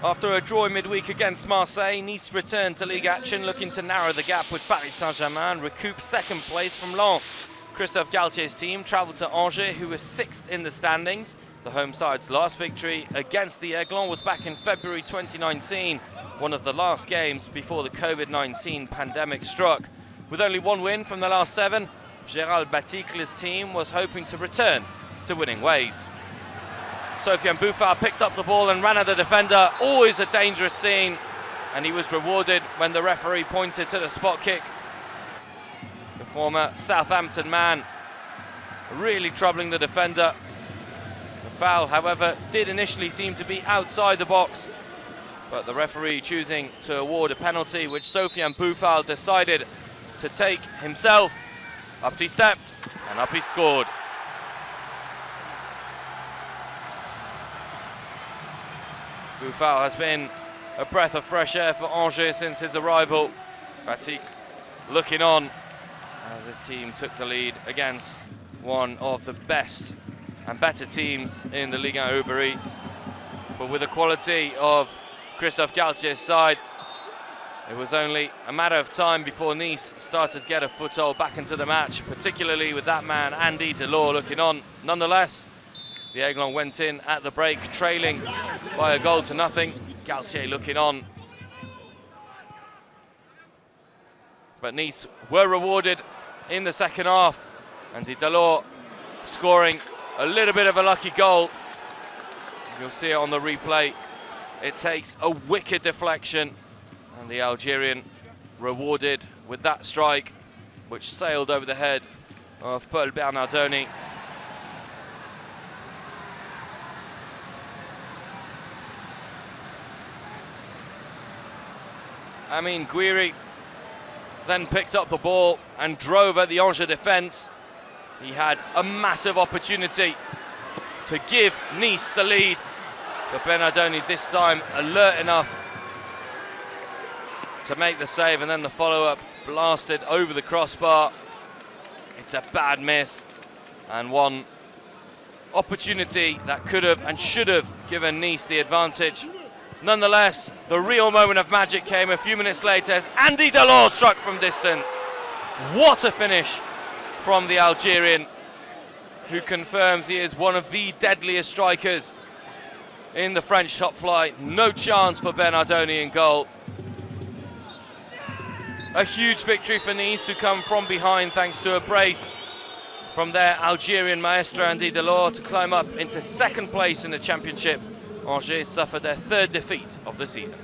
After a draw in midweek against Marseille, Nice returned to league action, looking to narrow the gap with Paris Saint-Germain and recoup second place from Lens. Christophe Galtier's team travelled to Angers, who was 6th in the standings. The home side's last victory against the Aiglons was back in February 2019, one of the last games before the COVID-19 pandemic struck. With only one win from the last 7, Gérald Baticle's team was hoping to return to winning ways. Sofiane BOUFAL picked up the ball and ran at the defender, always a dangerous scene, and he was rewarded when the referee pointed to the spot kick. The former Southampton man really troubling the defender. The foul, however, did initially seem to be outside the box, but the referee choosing to award a penalty, which Sofiane BOUFAL decided to take himself. Up he stepped, and up he scored. BOUFAL has been a breath of fresh air for Angers since his arrival. Batic looking on as his team took the lead against one of the best and better teams in the Ligue 1 Uber Eats. But with the quality of Christophe Galtier's side, it was only a matter of time before Nice started to get a foothold back into the match, particularly with that man, Andy DELORT, looking on. Nonetheless, the Aiglons went in at the break, trailing by 1-0. Galtier looking on. But Nice were rewarded in the second half. Andy DELORT scoring a little bit of a lucky goal. You'll see it on the replay. It takes a wicked deflection, and the Algerian rewarded with that strike, which sailed over the head of Paul Bernardoni. Amine Gouiri then picked up the ball and drove at the Angers defence. He had a massive opportunity to give Nice the lead, but Bernardoni this time alert enough to make the save, and then the follow-up blasted over the crossbar. It's a bad miss, and one opportunity that could have and should have given Nice the advantage. Nonetheless, the real moment of magic came a few minutes later as Andy DELORT struck from distance. What a finish from the Algerian, who confirms he is one of the deadliest strikers in the French top flight. No chance for Bernardoni in goal. A huge victory for Nice, who come from behind thanks to a brace from their Algerian maestro Andy DELORT to climb up into second place in the championship. Angers suffered their 3rd defeat of the season.